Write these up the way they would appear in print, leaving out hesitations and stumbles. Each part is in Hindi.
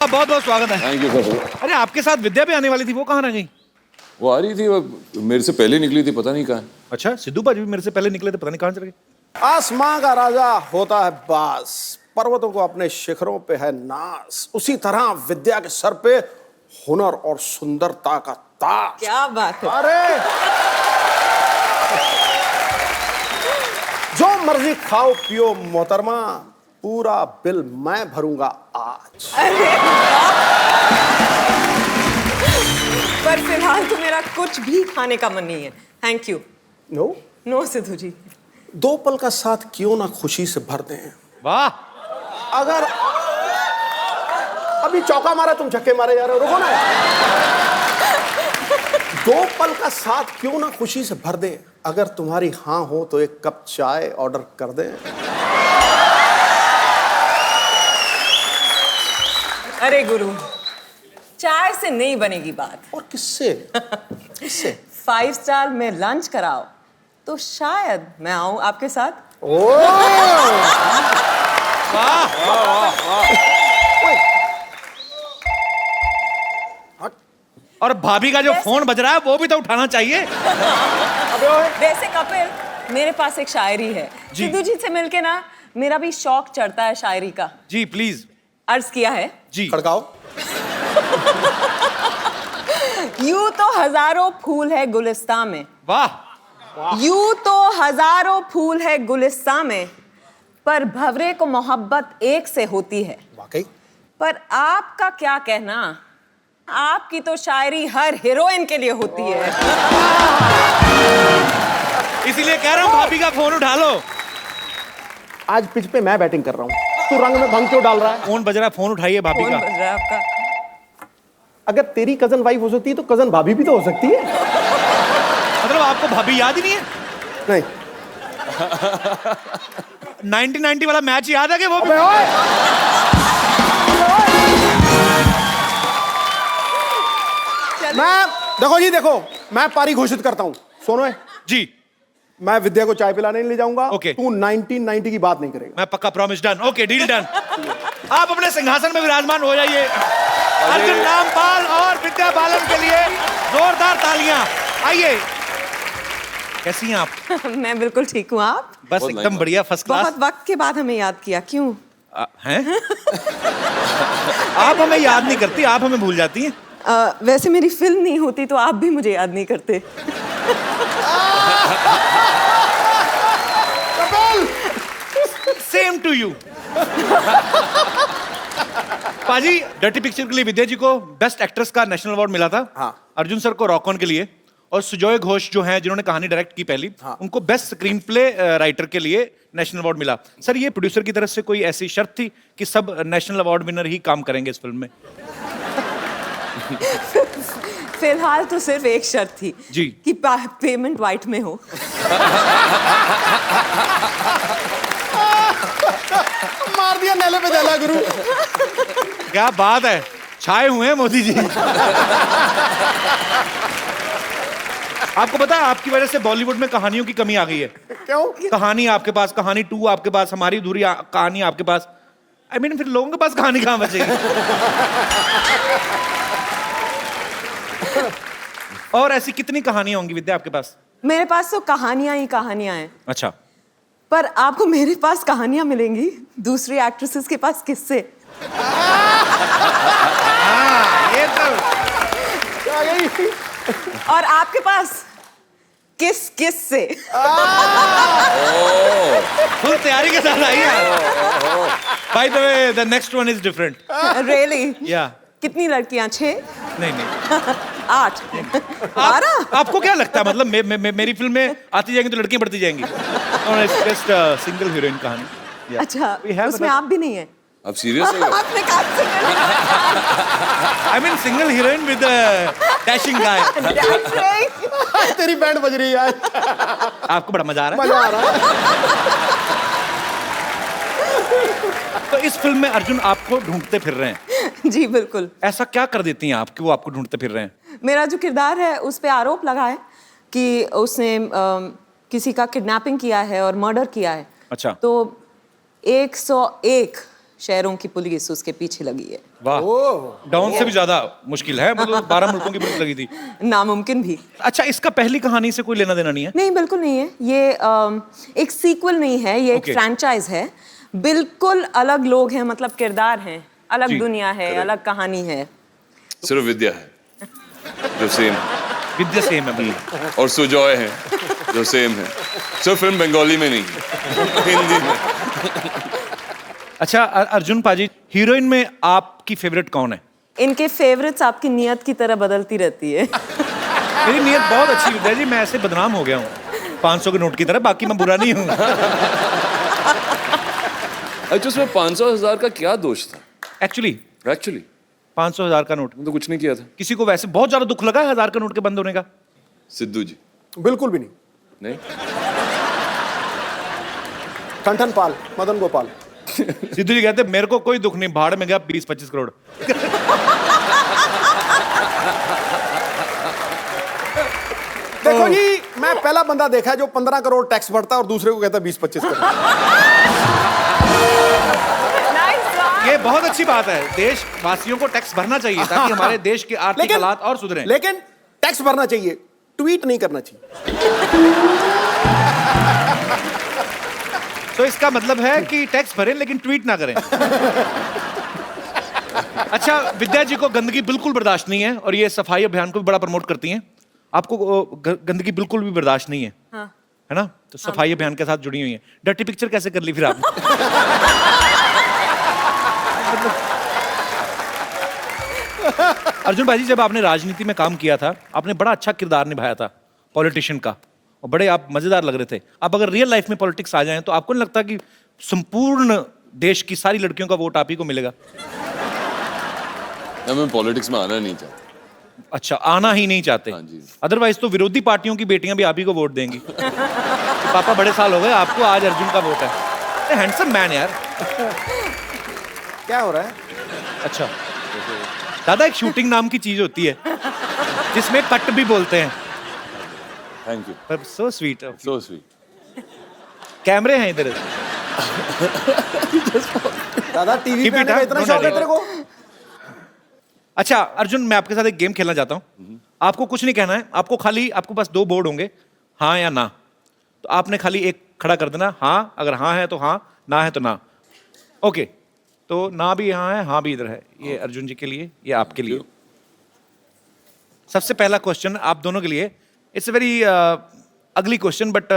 बहुत बहुत स्वागत है। Thank you sir. अरे आपके साथ विद्या भी आने वाली थी, वो कहाँ रह गई? वो आ रही थी, वो मेरे से पहले निकली थी, पता नहीं कहाँ है। अच्छा, सिद्धू पाजी भी मेरे से पहले निकले थे, पता नहीं कहाँ चले गए। आसमां का राजा होता है बास, पर्वतों को अपने शिखरों पे है नाज, उसी तरह विद्या के सर पे हुनर और सुंदरता का ताज। क्या बात है। अरे जो मर्जी खाओ पियो मोहतरमा, पूरा बिल मैं भरूंगा आज। अरे पर फिलहाल तो मेरा कुछ भी खाने का मन नहीं है, thank you. No no Sidhu ji. दो पल का साथ क्यों ना खुशी से भर दें। वाह, अगर अभी चौका मारा, तुम छक्के मारे जा रहे हो, रुको ना। दो पल का साथ क्यों ना खुशी से भर दें, अगर तुम्हारी हाँ हो तो एक कप चाय ऑर्डर कर दें। अरे गुरु, चाय से नहीं बनेगी बात। और किससे? किससे? 5 स्टार में लंच कराओ तो शायद मैं आऊं आपके साथ। और भाभी का जो फोन बज रहा है वो भी तो उठाना चाहिए। वैसे कपिल, मेरे पास एक शायरी है, जी। सिद्धू जी से मिलके ना मेरा भी शौक चढ़ता है शायरी का। जी प्लीज। अर्ज किया है जी। खड़काओ। यूं तो हजारों फूल है गुलिस्तां में, वाह, यूं तो हजारों फूल है गुलिस्तां में, पर भंवरे को मोहब्बत एक से होती है। वाकई। पर आपका क्या कहना, आपकी तो शायरी हर हीरोइन के लिए होती है। इसीलिए कह रहा हूँ भाभी का फोन उठा लो। आज पिच पे मैं बैटिंग कर रहा हूँ, तू रंग में भंग क्यों डाल रहा है? फोन बज रहा है, फोन उठाइए भाभी कौन का। बज रहा है आपका? अगर तेरी कजन वाइफ हो सकती है तो कजन भाभी भी तो हो सकती है। मतलब आपको भाभी याद ही नहीं है? नहीं। 1990 वाला मैच याद है कि वो भी? मैं देखो जी, देखो मैं पारी घोषित करता हूँ। सोनो जी, मैं विद्या को चाय पिलाने नहीं ले जाऊंगा। ओके। तू 1990 की बात नहीं करेगा। मैं पक्का, promise, done. Okay, deal done. आप अपने सिंहासन में विराजमान हो जाइए। अर्जुन रामपाल और विद्या बालन के लिए जोरदार तालियां। आइए। कैसी हैं आप? मैं बिल्कुल ठीक हूँ, आप? बस बहुत एकदम nice। बढ़िया, फर्स्ट क्लास। बहुत वक्त के बाद हमें याद किया, क्यों? हैं? आप हमें याद नहीं करती, आप हमें भूल जाती हैं। वैसे मेरी फिल्म नहीं होती तो आप भी मुझे याद नहीं करते। Same to you. पाजी, डर्टी पिक्चर के लिए विद्या जी को बेस्ट एक्ट्रेस का नेशनल अवार्ड मिला था। हाँ। अर्जुन सर को रॉक ऑन के लिए, और सुजॉय घोष जो हैं जिन्होंने कहानी डायरेक्ट की पहली, हाँ। उनको बेस्ट स्क्रीन प्ले राइटर के लिए नेशनल अवार्ड मिला। सर, ये प्रोड्यूसर की तरफ से कोई ऐसी शर्त थी कि सब नेशनल अवार्ड विनर ही काम करेंगे इस फिल्म में? फिलहाल तो सिर्फ एक शर्त थी जी। कि पेमेंट वाइट में हो। मार दिया नेले पे जला गुरु। क्या बात है, छाए हुए हैं मोदी जी। आपको पता है आपकी वजह से बॉलीवुड में कहानियों की कमी आ गई है। क्यों? कहानी आपके पास, कहानी 2 आपके पास, हमारी अधूरी कहानी आपके पास। I mean, फिर लोगों के पास कहानी कहाँ बचेगी? और ऐसी कितनी कहानियां होंगी विद्या आपके पास? मेरे पास तो कहानियां ही कहानियां हैं, अच्छा। पर आपको मेरे पास कहानियां मिलेंगी, दूसरी एक्ट्रेसेस के पास किससे? ये तो क्या गई? और आपके पास किस किस से? फुल तैयारी के साथ आई है। By the way, the next one is different. Really? Yeah. कितनी लड़कियां? 6? नहीं 8? 12? आपको क्या लगता है, मतलब मेरी फिल्म में आती जाएंगी तो लड़कियां बढ़ती जाएंगी? जस्ट सिंगल हीरोइन कहानी। Yeah. अच्छा, We have उसमें another- आप भी नहीं है? अब सीरियस है? आपने कहा I mean single heroine with a dashing guy. Single. तेरी बैंड बज रही है आज। आपको बड़ा मजा आ रहा है? मजा आ रहा है। तो इस फिल्म में अर्जुन आपको ढूंढते फिर रहे हैं। जी बिल्कुल। ऐसा क्या कर देती हैं आप कि वो आपको ढूंढते फिर रहे हैं? मेरा जो किरदार है उस पे आरोप लगा है कि उसने किसी का किडनैपिंग किया है और मर्डर किया है। अच्छा। तो 101 शहरों की पुलिस उसके पीछे लगी है। वाह, डॉन से भी ज्यादा मुश्किल है, मतलब 12 मुल्कों की पुलिस लगी थी। नामुमकिन भी अच्छा, इसका पहली कहानी से कोई लेना देना नहीं है? नहीं, बिल्कुल नहीं है। ये एक सीक्वल नहीं है, ये एक Okay. फ्रैंचाइज है। बिल्कुल अलग लोग हैं, मतलब किरदार हैं, अलग जी, दुनिया है, अलग कहानी है। सिर्फ विद्या है जो सेम, विद्या सेम है मतलब। और सुजॉय है जो सेम है। सिर्फ फिल्म बंगाली में नहीं है, हिंदी में। अच्छा अर्जुन पाजी, हीरोइन में आपकी फेवरेट कौन है? इनके फेवरेट्स आपकी नियत की तरह बदलती रहती है। मेरी नीयत बहुत अच्छी विद्या जी, मैं ऐसे बदनाम हो गया हूँ 500 के नोट की तरह, बाकी मैं बुरा नहीं हूँ। अच्छा, उसमें 500,000 का क्या दोष था? एक्चुअली 500,000 का नोट, तो कुछ नहीं किया था। किसी को वैसे बहुत ज्यादा दुख लगा है 1000 का नोट के बंद होने का? सिद्धू जी बिल्कुल भी नहीं। नहीं, कंठन पाल, मदन गोपाल। सिद्धू जी कहते मेरे को कोई दुख नहीं, भाड़ में गया 20-25 करोड़। देखो जी, मैं पहला बंदा देखा है जो 15 करोड़ टैक्स भरता है और दूसरे को कहता है 20-25 करोड़। ये बहुत अच्छी बात है, देशवासियों को टैक्स भरना चाहिए ताकि हमारे देश के आर्थिक हालात और सुधरें। लेकिन टैक्स भरना चाहिए, ट्वीट नहीं करना चाहिए। तो इसका मतलब है कि टैक्स भरें लेकिन ट्वीट ना करें। अच्छा, विद्या जी को गंदगी बिल्कुल बर्दाश्त नहीं है और ये सफाई अभियान को भी बड़ा प्रमोट करती हैं। आपको गंदगी बिल्कुल भी बर्दाश्त नहीं है, हाँ। है ना? तो सफाई अभियान के साथ जुड़ी हुई है। डर्टी पिक्चर कैसे कर ली फिर आपने? अर्जुन भाई जी, जब आपने राजनीति में काम किया था, आपने बड़ा अच्छा किरदार निभाया था पॉलिटिशियन का, और बड़े आप मजेदार लग रहे थे। आप अगर रियल लाइफ में पॉलिटिक्स आ जाएं तो आपको नहीं लगता कि संपूर्ण देश की सारी लड़कियों का वोट आप ही को मिलेगा? ना, मैं पॉलिटिक्स में आना नहीं चाहता। अच्छा, आना ही नहीं चाहते? हाँ जी। अदरवाइज तो विरोधी पार्टियों की बेटियां भी आप ही को वोट देंगी। तो पापा बड़े साल हो गए आपको, आज अर्जुन का वोट है। हैंडसम मैन यार। क्या हो रहा है? अच्छा दादा, एक शूटिंग नाम की चीज होती है जिसमें कट भी बोलते हैं। थैंक यू, पर सो स्वीट, सो स्वीट। कैमरे हैं इधर। दादा, टीवी Keep पे it, आने का हाँ? इतना No शौक है edit. तेरे को? अच्छा अर्जुन, मैं आपके साथ एक गेम खेलना चाहता हूँ। आपको कुछ नहीं कहना है, आपको पास 2 बोर्ड होंगे, हाँ या ना। तो आपने खाली एक खड़ा कर देना, हाँ अगर हाँ है तो हाँ, ना है तो ना। ओके, तो ना भी यहाँ है, हाँ भी इधर है। ये अर्जुन जी के लिए, ये आपके लिए। सबसे पहला क्वेश्चन आप दोनों के लिए, it's a very ugly question but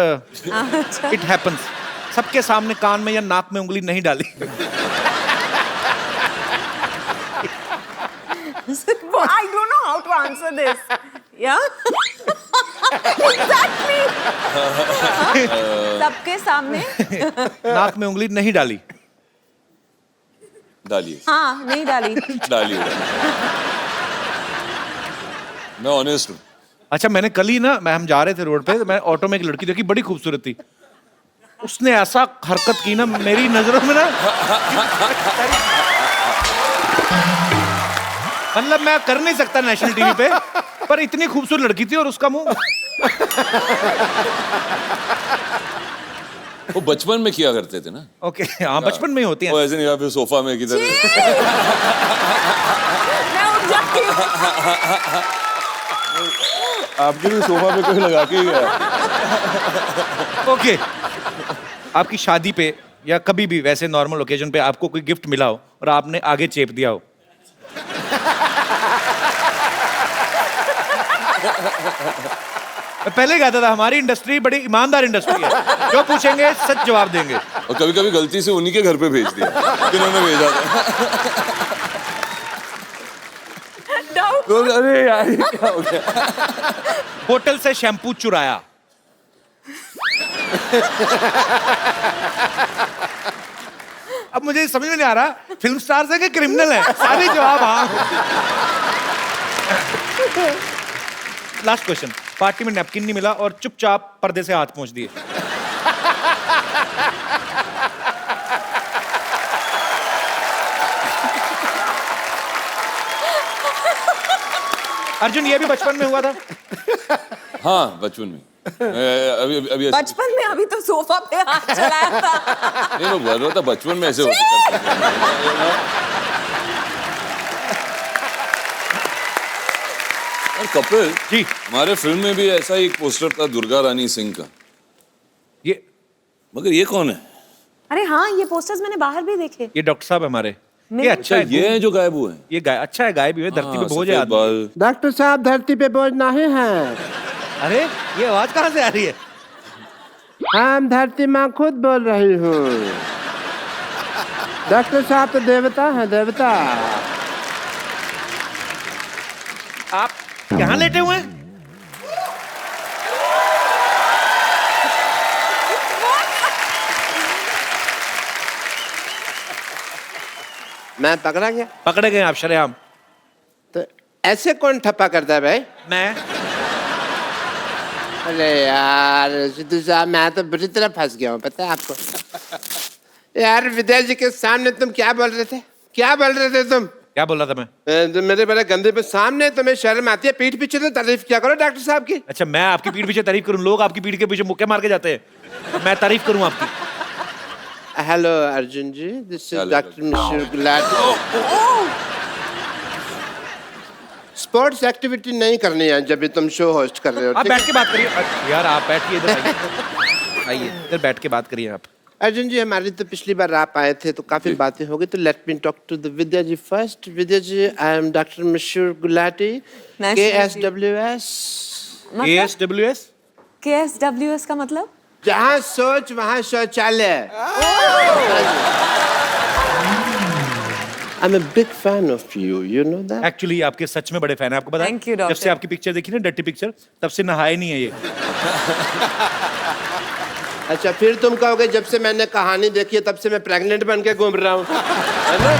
it happens. सबके सामने कान में या नाक में उंगली नहीं डाली। I don't know how to answer this. Yeah? Exactly. सबके सामने नाक में उंगली नहीं डाली। डालिए, हाँ, नहीं डाली। डालिए। मैं ऑनेस्ट हूँ। अच्छा, मैंने कल ही ना, हम जा रहे थे रोड पे, मैं ऑटो में एक लड़की देखी, बड़ी खूबसूरत थी। उसने ऐसा हरकत की ना मेरी नजरों में ना, मतलब मैं कर नहीं सकता नेशनल टीवी पे, पर इतनी खूबसूरत लड़की थी और उसका मुंह। वो बचपन में किया करते थे ना। ओके, हाँ बचपन में ही होती वो है। ऐसे नहीं, या फिर सोफा में किधर। मैं उठ जाती हूँ। आपके भी सोफा पे कोई लगा के ही गया। ओके, आपकी शादी पे या कभी भी वैसे नॉर्मल ओकेजन पे आपको कोई गिफ्ट मिला हो और आपने आगे चेप दिया हो। मैं पहले कहता था हमारी इंडस्ट्री बड़ी ईमानदार इंडस्ट्री है, जो पूछेंगे सच जवाब देंगे। और कभी कभी गलती से उन्हीं के घर पे भेज दिया जिन्होंने भेजा था। तो अरे यार, ये क्या हो गया? होटल से शैम्पू चुराया। अब मुझे समझ में नहीं आ रहा फिल्म स्टार्स है कि क्रिमिनल है, सारे जवाब हाँ। लास्ट क्वेश्चन, पार्टी में नैपकिन नहीं मिला और चुपचाप पर्दे से हाथ पहुंच दिए। अर्जुन, ये भी बचपन में हुआ था? हाँ, बचपन में। अभी अभी ऐसे- बचपन में अभी तो सोफा पे हाथ चलाया था। नहीं, मैं बोल रहा था बचपन में ऐसे होते करते और कपिल जी। हमारे फिल्म में भी ऐसा ही एक पोस्टर था दुर्गा रानी सिंह का, ये मगर ये कौन है? अरे हाँ, ये पोस्टर्स मैंने बाहर भी देखे। ये डॉक्टर साहब हमारे, ये नहीं। अच्छा है। ये है जो गायब हुए हैं? ये गाय अच्छा है, गाय भी है, धरती पे बोझ है सफेद आदमी। बाल। डॉक्टर साहब धरती पे बोझ नहीं है, अरे ये आवाज कहाँ से आ रही है? हम धरती माँ खुद बोल रही हूँ। डॉक्टर साहब तो देवता है, देवता। आप यहाँ लेटे हुए हैं? मैं पकड़ा गया पकड़े गए आप शरेआम। तो ऐसे कौन ठप्पा करता है भाई? मैं अरे यार सिद्धू साहब, मैं तो बुरी तरह फंस गया हूँ, पता है आपको? यार विद्या जी के सामने तुम क्या बोल रहे थे? क्या बोल रहे थे तुम? क्या बोल रहा था मैं? जो मेरे बड़े गंदे पे सामने तुम्हें शर्म आती है, पीठ पीछे तो तारीफ क्या करो डॉक्टर साहब की। अच्छा, मैं आपकी पीठ पीछे तारीफ करूं? लोग आपकी पीठ के पीछे मुक्के मार के जाते हैं, मैं तारीफ करूं आपकी? Hello Arjun ji, this is hello, doctor Mishra Gulati. Sports activity नहीं करनी है जब भी तुम शो होस्ट कर रहे हो, आप ठीक है? बैठ के बात करिए यार, आप बैठिए इधर, आइए आइए इधर बैठ के बात करिए आप। अर्जुन जी, हमारी तो पिछली बार आप आए थे तो काफी बातें हो गई, तो let me talk to the Vidya ji first. Vidya ji, I am doctor Mishra Gulati, Nice to meet you. KSWS। ASWS? KSWS का मतलब? जहाँ सोच वहाँ शौचालय। I'm a big fan of you, you know that? Actually आपके सच में बड़े फैन है, आपको पता है? Thank you, जब doctor. से आपकी पिक्चर देखी ना, डर्टी पिक्चर, तब से नहाए नहीं है ये। अच्छा, फिर तुम कहोगे जब से मैंने कहानी देखी है तब से मैं प्रेग्नेंट बन के घूम रहा हूँ, है ना?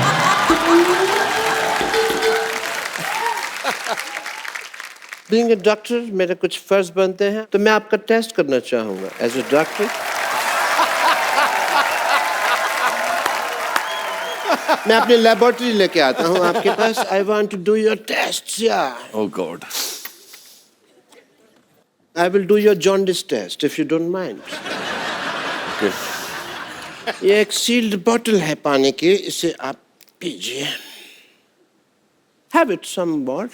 Being a doctor, मेरे कुछ फर्ज बनते हैं, तो मैं आपका टेस्ट करना चाहूंगा एज ए डॉक्टर। मैं अपनी लेबोरेटरी लेके आता हूँ आपके पास। I want to do your test. Oh God. I will do your jaundice test if you don't mind. Okay. ये एक सील्ड बोतल है पानी की, इसे आप पीजिए। Have it some what,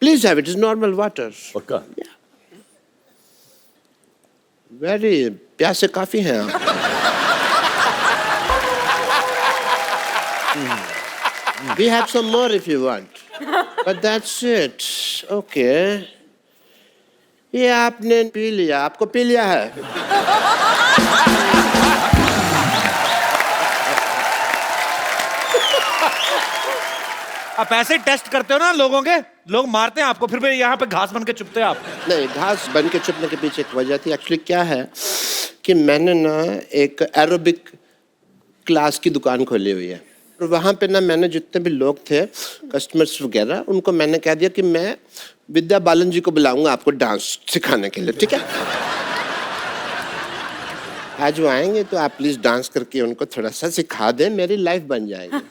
please have it, is normal water. पक्का? वेरी प्यासे काफी हैं आप। We have some more if you want, but that's it. Okay. ये आपने पी लिया, आपको पी लिया है। आप ऐसे टेस्ट करते हो ना लोगों के, लोग मारते हैं आपको, फिर भी यहाँ पे घास बन के चुपते हैं आप। नहीं, घास बन के चुपने के पीछे एक वजह थी। एक्चुअली क्या है कि मैंने ना एक एरोबिक क्लास की दुकान खोली हुई है, और वहाँ पे ना मैंने जितने भी लोग थे, कस्टमर्स वगैरह, उनको मैंने कह दिया कि मैं विद्या बालन जी को बुलाऊंगा आपको डांस सिखाने के लिए, ठीक है? आज वो आएंगे तो आप प्लीज डांस करके उनको थोड़ा सा सिखा दें, मेरी लाइफ बन जाएगी।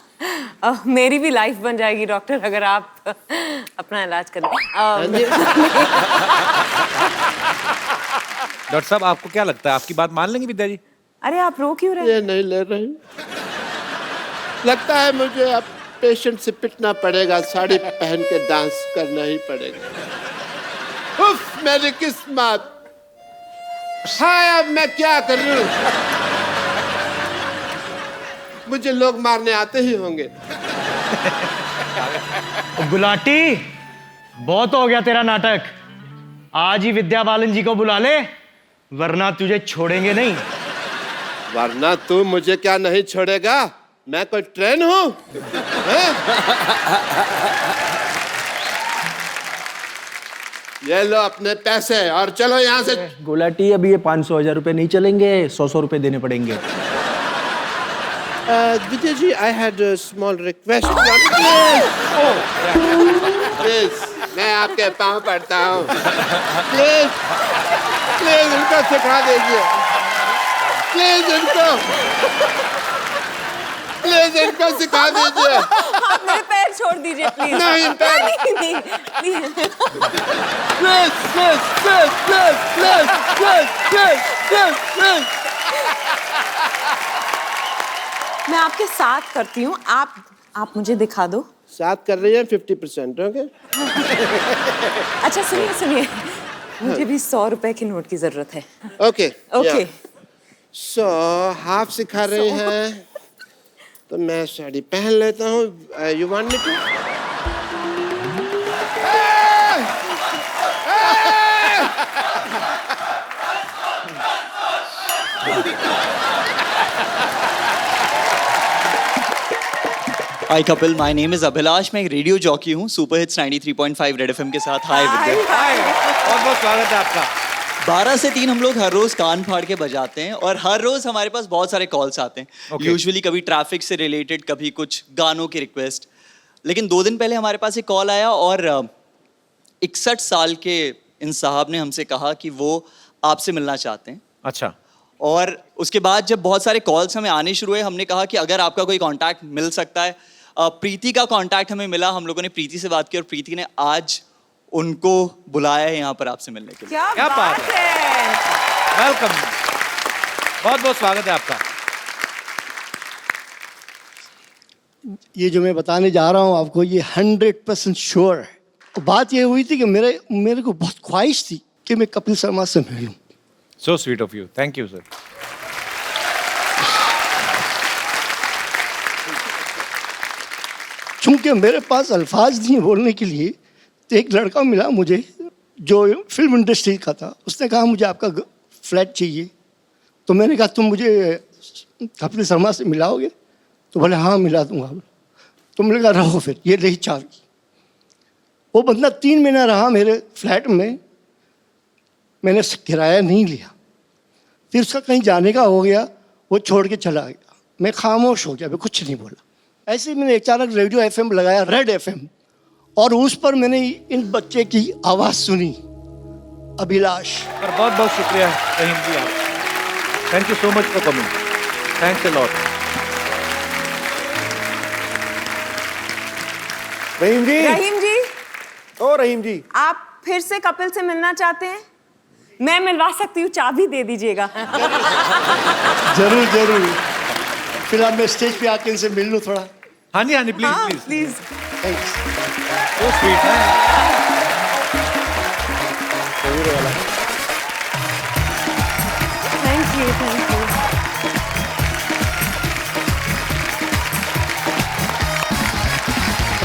मेरी भी लाइफ बन जाएगी डॉक्टर, अगर आप अपना इलाज करें। हाँ जी। डॉक्टर साहब, आपको क्या लगता है, आपकी बात मान लेंगे विद्या जी? अरे आप रो क्यों रहे? ये नहीं ले रही, लगता है मुझे अब पेशेंट से पिटना पड़ेगा, साड़ी पहन के डांस करना ही पड़ेगा। उफ, मेरी किस्मत। हाँ, अब मैं क्या करूं? मुझे लोग मारने आते ही होंगे। गुलाटी, बहुत हो गया तेरा नाटक। आज ही विद्या बालन जी को बुला ले, वरना तुझे छोड़ेंगे नहीं। वरना तू मुझे क्या नहीं छोड़ेगा? मैं कोई ट्रेन हूं? हैं? ये लो अपने पैसे और चलो यहाँ से। गुलाटी, अभी ये 500,000 रुपए नहीं चलेंगे, 100 रुपए देने पड़ेंगे। Vijay ji, I had a small request. Please, मैं आपके पाँव पड़ता हूँ। Please, please इनको सिखा दीजिए। Please इनको, प्लीज इनको सिखा दीजिए। आप मेरे पैर छोड़ दीजिए प्लीज। नहीं, पैर- नहीं, please. Please please please please please please please please. मैं आपके साथ करती हूँ, आप मुझे दिखा दो। साथ कर रही हैं 50%, ओके? अच्छा सुनिए, मुझे भी 100 रुपए के नोट की जरूरत है। Okay okay. सो हाफ सिखा रही हैं तो मैं साड़ी पहन लेता हूँ। You want me to? Hi Kapil, my name is Abhilash. मैं एक रेडियो जॉकी हूँ सुपर हिट्स 93.5 रेड एफएम के साथ। हाय विद्या। हाय, बहुत बहुत स्वागत है आपका। 12 से 3 हम लोग हर रोज कान फाड़ के बजाते हैं और हर रोज हमारे पास बहुत सारे कॉल्स आते हैं। Okay. यूजुअली कभी ट्रैफिक से रिलेटेड, कभी कुछ गानों की रिक्वेस्ट। लेकिन 2 दिन पहले हमारे पास एक कॉल आया और 61 साल के इन साहब ने हमसे कहा कि वो आपसे मिलना चाहते हैं। अच्छा, और उसके बाद जब बहुत सारे कॉल्स हमें आने शुरू हुए, हमने कहा कि अगर आपका कोई कांटेक्ट मिल सकता है। प्रीति का कांटेक्ट हमें मिला, हम लोगों ने प्रीति से बात की और प्रीति ने आज उनको बुलाया है यहाँ पर आपसे मिलने के लिए। क्या बात है। वेलकम, बहुत बहुत स्वागत है आपका। ये जो मैं बताने जा रहा हूँ आपको, ये 100% श्योर है। बात ये हुई थी कि मेरे को बहुत ख्वाहिश थी कि मैं कपिल शर्मा से मिलूं। So sweet of you, thank you sir. चूंकि मेरे पास अल्फाज नहीं बोलने के लिए, तो एक लड़का मिला मुझे जो फिल्म इंडस्ट्री का था। उसने कहा मुझे आपका फ्लैट चाहिए। तो मैंने कहा तुम मुझे कपिल शर्मा से मिलाओगे? तो बोले हाँ मिला दूंगा। तो मैंने कहा रहो फिर, ये रही चाबी। वो बंदा 3 महीना रहा मेरे फ्लैट में। मैंने किराया नहीं लिया। फिर उसका कहीं जाने का हो गया, वो छोड़ के चला गया। मैं खामोश हो गया, मैं कुछ नहीं बोला। ऐसे ही मैंने अचानक रेडियो एफएम लगाया, रेड एफएम, और उस पर मैंने इन बच्चे की आवाज़ सुनी, अभिलाष। और बहुत बहुत शुक्रिया रहीम जी आप। Thank you so much for coming, thanks a lot. Rahim ji. Rahim ji, ओ रहीम जी, आप फिर से कपिल से मिलना चाहते हैं? मैं मिलवा सकती हूँ, चाबी दे दीजिएगा। जरूर जरूर। फिलहाल मैं स्टेज पे आके इनसे मिल लूँ थोड़ा। हाँ जी, हाँ जी, प्लीज हाँ please. Please. Thanks. So sweet है। Thank you.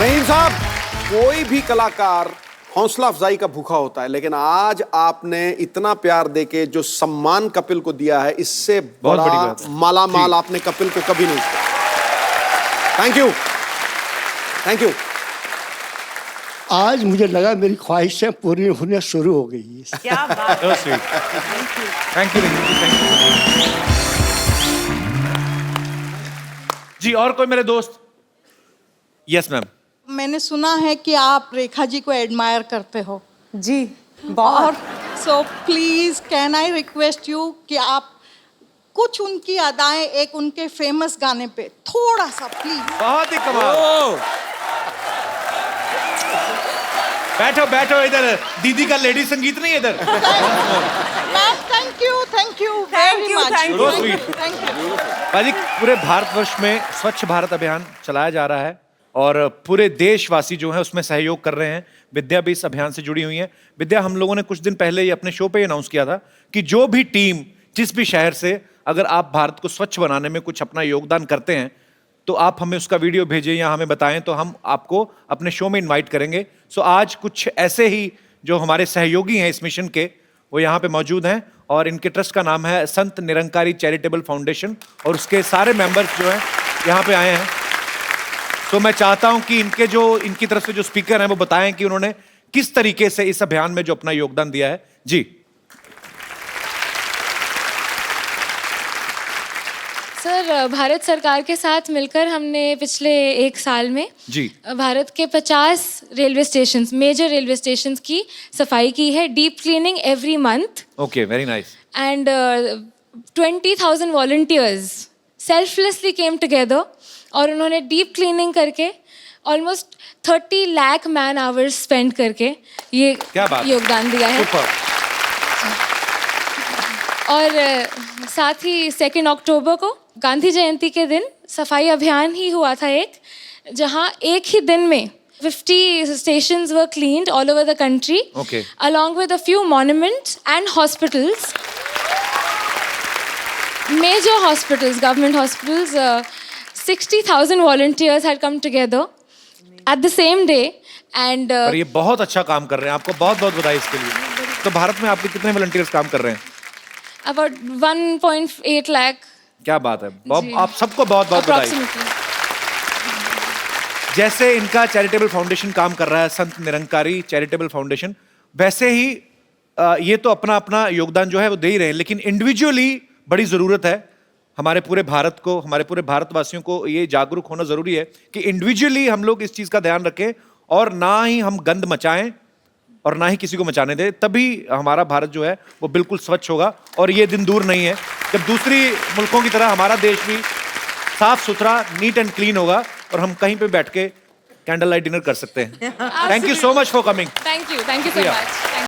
रहीम साहब, कोई भी कलाकार हौसला अफजाई का भूखा होता है, लेकिन आज आपने इतना प्यार देके जो सम्मान कपिल को दिया है, इससे बहुत बड़ी बड़ा बात है। माला माल जी। आपने कपिल को कभी नहीं दिया। Thank you, thank you. आज मुझे लगा मेरी ख्वाहिशें पूरी होने शुरू हो गई है। क्या बात। So sweet, thank you Rahim ji, thank you ji. और कोई मेरे दोस्त? Yes ma'am. मैंने सुना है कि आप रेखा जी को एडमायर करते हो जी बहुत। और so please can I request you कि आप कुछ उनकी अदाएं एक उनके फेमस गाने पे थोड़ा सा प्लीज। बहुत ही कमाल। बैठो बैठो, इधर दीदी का लेडी संगीत नहीं है इधर। Ma'am thank you Thank very you, much. thank you. So sweet. Thank you. भाजी, पूरे भारतवर्ष में स्वच्छ भारत अभियान चलाया जा रहा है और पूरे देशवासी जो है उसमें सहयोग कर रहे हैं। विद्या भी इस अभियान से जुड़ी हुई है। विद्या, हम लोगों ने कुछ दिन पहले ही अपने शो पे अनाउंस किया था कि जो भी टीम जिस भी शहर से, अगर आप भारत को स्वच्छ बनाने में कुछ अपना योगदान करते हैं तो आप हमें उसका वीडियो भेजें या हमें बताएं, तो हम आपको अपने शो में इनवाइट करेंगे। सो आज कुछ ऐसे ही जो हमारे सहयोगी हैं इस मिशन के, वो यहाँ पे मौजूद हैं और इनके ट्रस्ट का नाम है संत निरंकारी चैरिटेबल फाउंडेशन और उसके सारे मेंबर्स जो हैं यहाँ पे आए हैं। तो मैं चाहता हूं कि इनकी तरफ से जो स्पीकर हैं वो बताएं कि उन्होंने किस तरीके से इस अभियान में जो अपना योगदान दिया है। जी सर, भारत सरकार के साथ मिलकर हमने पिछले 1 साल में जी भारत के 50 railway station, major railway station की सफाई की है, deep cleaning every month. Okay, very nice. And 20,000 volunteers selflessly came together और उन्होंने डीप क्लीनिंग करके almost 30 lakh man hours spend करके ये क्या बात, योगदान दिया है। सुपर। और साथ ही 2 अक्टूबर को गांधी जयंती के दिन सफाई अभियान ही हुआ था एक, जहां एक ही दिन में 50 stations were cleaned all over the country, Okay. along with a few monuments and hospitals. Major hospitals, government hospitals, 60,000 volunteers had come together at the same day, and और ये बहुत अच्छा काम कर रहे हैं, आपको बहुत बहुत बधाई इसके लिए। तो भारत में आपके कितने वॉलंटियर्स काम कर रहे हैं? about 1.8 lakh क्या बात है, जी। आप सबको बहुत बहुत बधाई। approximately. जैसे इनका चैरिटेबल फाउंडेशन काम कर रहा है, संत निरंकारी चैरिटेबल फाउंडेशन, वैसे ही ये तो अपना अपना योगदान जो है वो दे ही रहे हैं, लेकिन इंडिविजुअली बड़ी ज़रूरत है हमारे पूरे भारत को, हमारे पूरे भारतवासियों को ये जागरूक होना ज़रूरी है कि इंडिविजुअली हम लोग इस चीज़ का ध्यान रखें और ना ही हम गंद मचाएं और ना ही किसी को मचाने दें, तभी हमारा भारत जो है वो बिल्कुल स्वच्छ होगा। और ये दिन दूर नहीं है जब दूसरी मुल्कों की तरह हमारा देश भी साफ सुथरा, नीट एंड क्लीन होगा और हम कहीं पे बैठ के कैंडल लाइट डिनर कर सकते हैं। Thank you so much for coming. Thank you so much.